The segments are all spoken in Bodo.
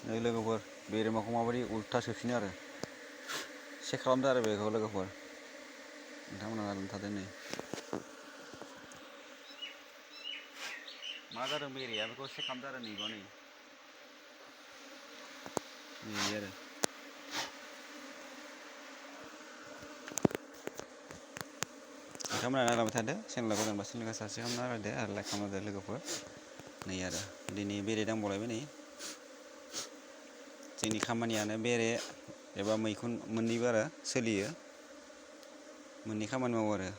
नै लोगोफोर बेरेमाखौ माबायदि उल्था सोफिनो आरो चेक खालामदो आरो बेखौ लोगोफोर नोंथांमोना नायनानै थादो नै मा जादों बेरेया बेखौ चेक खालामदो आरो नैबा नै आरो नोंथांमोना नायलांबाय थादो चेनेलखौ जेनेबा चेनेलखौ साबस्क्राइब खालामना होदो आरो लाइक खालामना होदो लोगोफोर नै आरो दिनै बेरे दांबावलायबाय नै जोंनि खामानियानो बेरे एबा मैखुन मोननैबो आरो सोलियो मोननै खामानि मावो आरो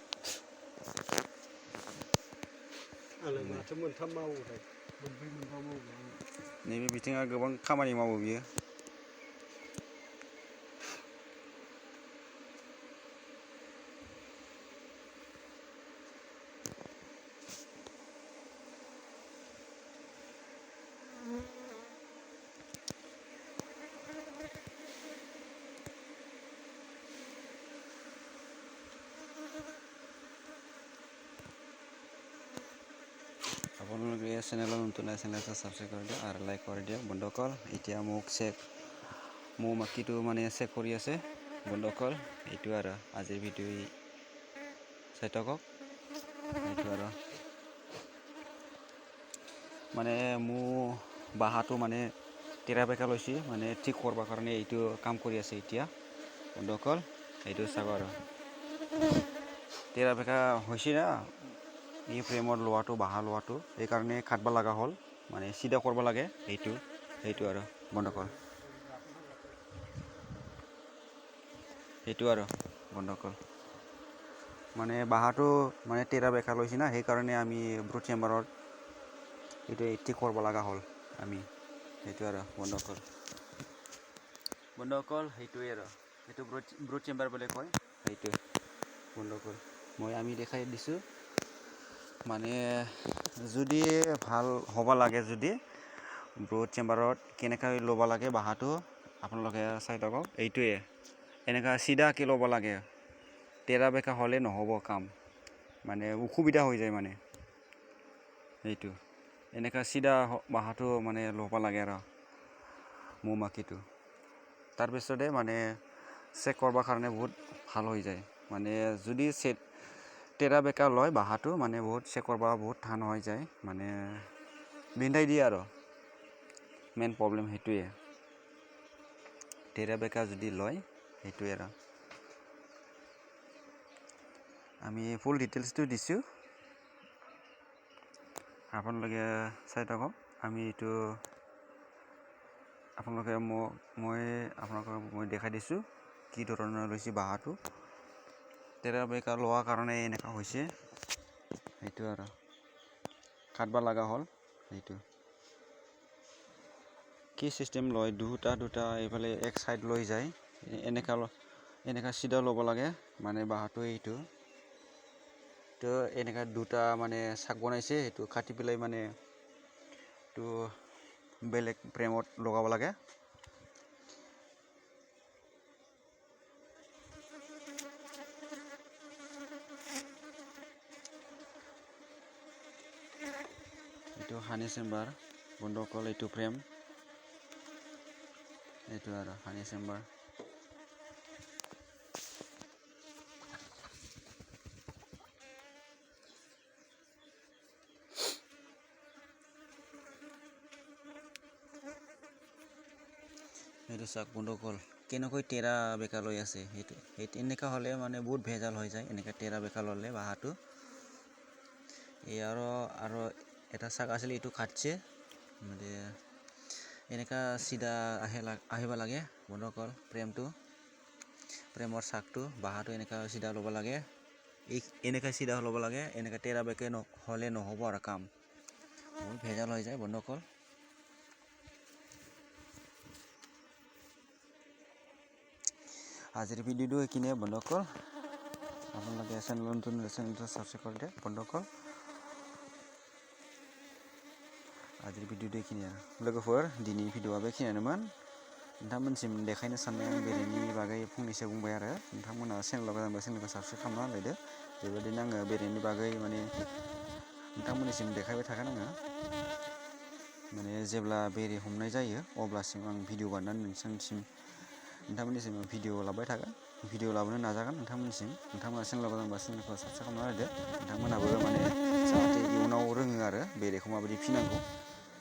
आंलाय माथो मोनथाम मावोथाय मोनब्रै मोनबा मावो नैबे बिथिङा गोबां खामानि मावो बियो আপোনালোকে চেনেলত নতুন চেনেলটো ছাবস্ক্ৰাইব কৰি দিয়ক আৰু লাইক কৰি দিয়ক বন্ধুসকল এতিয়া মোক মোৰ মাকিটো মানে চেক কৰি আছে বন্ধুসকল এইটো আৰু আজিৰ ভিডিঅ' চাই থাকক এইটো আৰু মানে মোৰ বাহাটো মানে তেৰা বেকা লৈছে মানে ঠিক কৰিবৰ কাৰণে এইটো কাম কৰি আছে এতিয়া বন্ধুসকল এইটো চাব আৰু তেৰা বেকা হৈছে না এই ফ্ৰেমৰ লোৱাটো বাহা লোৱাটো সেইকাৰণে কাটব লগা হ'ল মানে চিধা কৰিব লাগে সেইটো আৰু বন্ধুসকল সেইটো আৰু বন্ধুসকল মানে বাহাটো মানে তেৰা বেকা লৈছে না সেইকাৰণে আমি ব্ৰুট চেম্বাৰত এইটো ঠিক কৰিব লগা হ'ল আমি সেইটো আৰু বন্ধুসকল সেইটোৱে আৰু সেইটো ব্ৰুট চেম্বাৰ বুলি কয় সেইটো বন্ধুসকল আমি দেখাই দিছোঁ মানে যদি ভাল হ'ব লাগে যদি ব্ৰুট চেম্বাৰত কেনেকৈ ল'ব লাগে বাহাটো আপোনালোকে চাই থাকক এইটোৱে এনেকুৱা চিধাকৈ ল'ব লাগে তেৰা বেকা হ'লে নহ'ব কাম মানে অসুবিধা হৈ যায় মানে এইটো এনেকুৱা চিধা বাহাটো মানে ল'ব লাগে আৰু মৌ মাখিটো তাৰপিছতে মানে চেক কৰিবৰ কাৰণে বহুত ভাল হৈ যায় মানে যদি তেৰা বেকা লয় বাহাটো মানে বহুত চেক কৰিব বহুত টান হৈ যায় মানে বিন্ধাই দিয়ে আৰু মেইন প্ৰব্লেম সেইটোৱে তেৰা বেকা যদি লয় সেইটোৱে আৰু আমি ফুল ডিটেইলছটো দিছোঁ আপোনালোকে চাই থাকক আমি এইটো আপোনালোকে মই দেখাই দিছোঁ কি ধৰণৰ লৈছে বাহাটো তেৰা বেকা লোৱাৰ কাৰণে এনেকুৱা হৈছে সেইটো আৰু কাটব লগা হ'ল সেইটো কি চিষ্টেম লয় দুটা এইফালে এক সাইড লৈ যায় এনেকা চিধা ল'ব লাগে মানে বাহাটো এইটো তো এনেকা দুটা মানে চাক বনাইছে সেইটো কাটি পেলাই মানে তো বেলেগ ফ্ৰেমত লগাব লাগে এইটো হানি চেম্বাৰ বন্ধুসকল এইটো ফ্ৰেম এইটো আৰু হানি চেম্বাৰ এইটো চাওক বন্ধুসকল কেনেকৈ তেৰা বেকা লৈ আছে সেইটো এনেকুৱা হ'লে মানে বহুত ভেজাল হৈ যায় এনেকৈ তেৰা বেকা ল'লে বাহাটো এই আৰু এটা চাক আছিলে এইটো কাটছে মানে এনেকুৱা চিধা আহিব লাগে বন্ধুসকল ফ্ৰেমৰ চাকটো বাহাটো এনেকুৱা চিধা ল'ব লাগে এনেকুৱা চিধা ল'ব লাগে এনেকুৱা তেৰা বেকা হ'লে নহ'ব আৰু কাম বহুত ভেজাল হৈ যায় বন্ধুসকল আজিৰ ভিডিঅ'টো এইখিনিয়ে বন্ধুসকল আপোনালোকে চেনেলটো ছাবস্ক্ৰাইব কৰি দিয়ক বন্ধুসকল আজিৰ ভিडिअ'টো এইখিनिया लोगोफोर दिनै भिडिअ'आ बेखिनियानोमोन नोंथांमोनसिम देखायनो साननाय आं बेरेनि बागै फंनैसो बुंबाय आरो नोंथांमोना चेनेलखौ साबस्क्राइब खालामना होलायदो बेबायदिनो आङो बेरेनि बागै माने नोंथांमोननिसिम देखायबाय थागोन आङो माने जेब्ला बेरे हमनाय जायो अब्लासिम आं भिडिअ बानायनानै नोंथांमोननिसिम भिडिअ लाबाय थागोन भिडिअ लाबोनो नाजागोन नोंथांमोननिसिम नोंथांमोना चेनेल गोदानबा चेनेलखौ साबस्क्राइब खालामना होदो नोंथांमोनहाबो माने जाहाथे इयुनाव रोङो आरो बेरेखौ माबायदि फिनांगौ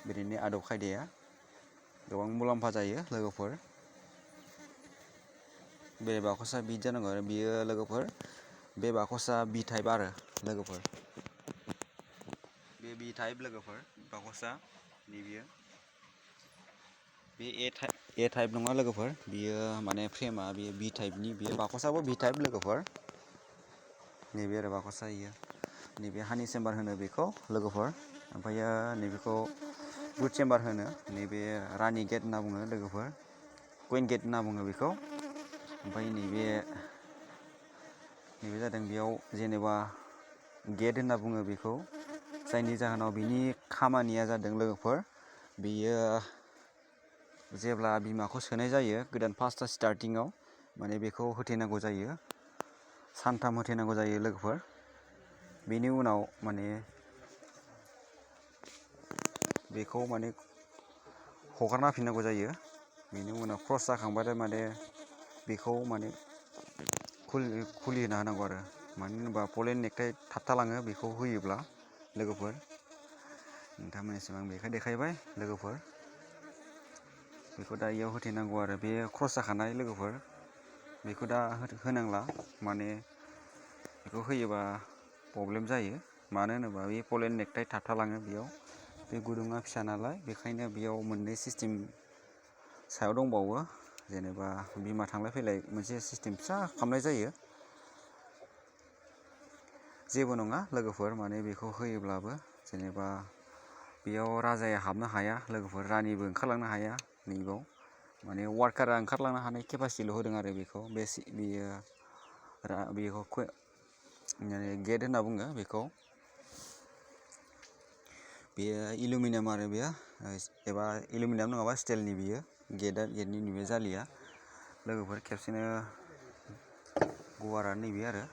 बेरेनि आदब खायदाया गोबां मुलाम्फा जायो लोगोफोर बे बाकसा बिद जानांगौ आरो बियो लोगोफोर बे बाकसा बि टाइप आरो लोगोफोर बे बि टाइप लोगोफोर बाकसा नैबियो बे ए टाइप नङा लोगोफोर बियो माने फ्रेमा बियो बि टाइपनि बियो बाकसाबो बि टाइप लोगोफोर नैबे आरो बाकसा इयो नैबे हानि चेम्बार होनो बेखौ लोगोफोर ओमफ्रायो नैबेखौ बुट चेम्बार होनो नैबे रानि गेट होनना बुङो लोगोफोर कुइन गेट होनना बुङो बेखौ ओमफ्राय नैबे जादों बेयाव जेनेबा गेट होनना बुङो बेखौ जायनि जाहोनाव बिनि खामानिया जादों लोगोफोर बियो जेब्ला बिमाखौ सोनाय जायो गोदान फार्स्ट स्टार्टिङाव माने बेखौ होथेनांगौ जायो सानथाम होथेनांगौ जायो लोगोफोर बेनि उनाव माने बेखौ माने हगारना होफिननांगौ जायो बेनि उनाव क्रस जाखांबाथाय माने बेखौ माने खुलिहोना होनांगौ आरो मानो होनोबा पलेन नेकटाइ थाबथालाङो बेखौ होयोब्ला लोगोफोर नोंथांमोननिसिम आं बेखौ देखायबाय लोगोफोर बेखौ दा इयाव होथेनांगौ आरो बे क्रस जाखानाय लोगोफोर बेखौ दा होनांला माने बेखौ होयोबा प्रब्लेम जायो मानो होनोबा बे पलेन नेकटाइ थाबथालाङो बेयाव बे गुदुङा फिसा नालाय बेखायनो बेयाव मोननै सिस्टेम सायाव दंबावो जेनेबा बिमा थांलाय फैलाय मोनसे सिस्टेम फिसा खालामनाय जायो जेबो नङा लोगोफोर माने बेखौ होयोब्लाबो जेनेबा बेयाव राजाया हाबनो हाया लोगोफोर रानिबो ओंखारलांनो हाया नैबाव माने वार्कारा ओंखारलांनो हानाय केपासिटिल' होदों आरो बेखौ बेखौ माने गेट होनना बुङो बेखौ बेयो एलुमिनियाम आरो बेयो एबा एलुमिनियाम नङाबा स्टिलनि बियो गेटनि नैबे जालिया लोगोफोर खेबसेनो गुवारा नैबे आरो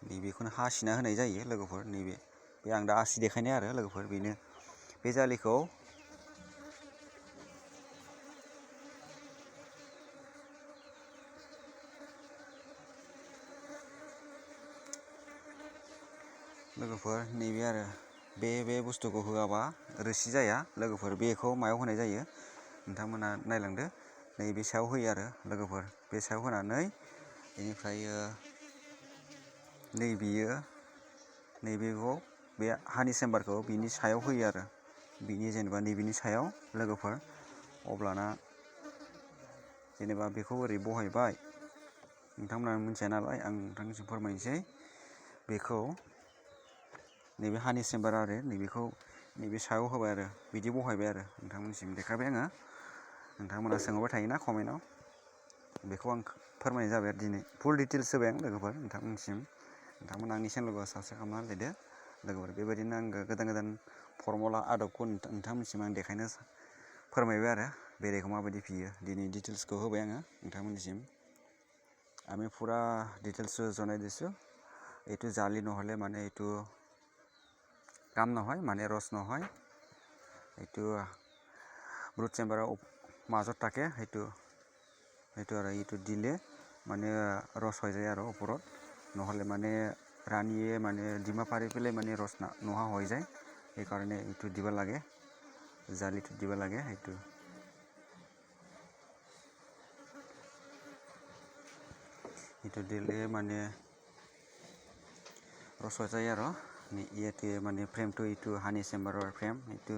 नैबेखौनो हासिना होनाय जायो लोगोफोर नैबे बे आं दा आसि देखायनाय आरो लोगोफोर बेनो बे जालिखौ लोगोफोर नैबे आरो बे बुस्थुखौ होआबा रोसि जाया लोगोफोर बेखौ मायाव होनाय जायो नोंथांमोना नायलांदो नैबे सायाव होयो आरो लोगोफोर बे सायाव होनानै बेनिफ्राय नैबेखौ बे हानि चेम्बारखौ बिनि सायाव होयो आरो बिनि जेनेबा नैबेनि सायाव लोगोफोर अब्लाना जेनेबा बेखौ ओरै बहायबाय नोंथांमोना मिथिया नालाय आं नोंथांनिसिम फोरमायनोसै बेखौ नैबे हानि चेम्बार आरो नैबेखौ नैबे सायाव होबाय आरो बिदि बहायबाय आरो नोंथांमोननिसिम देखायबाय आङो नोंथांमोना सोंहरबाय थायोना कमेन्टआव बेखौ आं फोरमायनाय जाबाय आरो दिनै फुल डिटेल्स होबाय आं लोगोफोर नोंथांमोननिसिम नोंथांमोना आंनि चेनेलखौ साबस्क्राइब खालामना होलायदो लोगोफोर बेबायदिनो आङो गोदान फर्मुला आदबखौ नोंथांमोननिसिम आं देखायनो फोरमायबाय आरो बेरेखौ माबायदि फियो दिनै डिटेल्सखौ होबाय आङो नोंथांमोननिसिम আমি পুরা ডিটেলস জনাই দিছোঁ এইটো জালি নহ'লে মানে এইটো কাম নহয় মানে ৰস নহয় এইটো ব্ৰুট চেম্বাৰৰ মাজত থাকে সেইটো আৰু এইটো দিলে মানে ৰস হৈ যায় আৰু ওপৰত নহ'লে মানে ৰাণীয়ে মানে ডিমা পাৰি পেলাই মানে ৰস নোহোৱা হৈ যায় সেইকাৰণে এইটো দিব লাগে জালিটো দিব লাগে সেইটো itu দিলে মানে ৰস হৈ যায় আৰু ইয়াতে মানে ফ্ৰেমটো এইটো হানি চেম্বাৰৰ ফ্ৰেম এইটো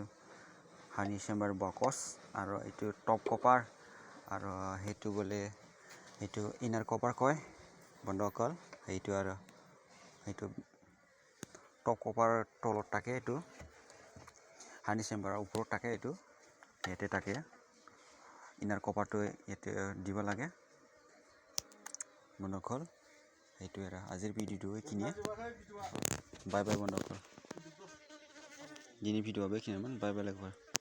হানি চেম্বাৰ বক্স আৰু এইটো টপ কপাৰ আৰু সেইটো বোলে এইটো ইনাৰ কপাৰ কয় বন্ধকল সেইটো আৰু সেইটো টপ কপাৰ তলত থাকে এইটো হানি চেম্বাৰৰ ওপৰত থাকে এইটো ইয়াতে থাকে ইনাৰ কপাৰটো ইয়াতে দিব লাগে বন্ধকল সেইটোৱে আৰু আজিৰ ভিডিঅ'টো এইখিনিয়ে বাই বাই বন্ধকল দিনैनि ভিডিঅ'आ बेखिनियानोमोन बाय बाय लोगोफोर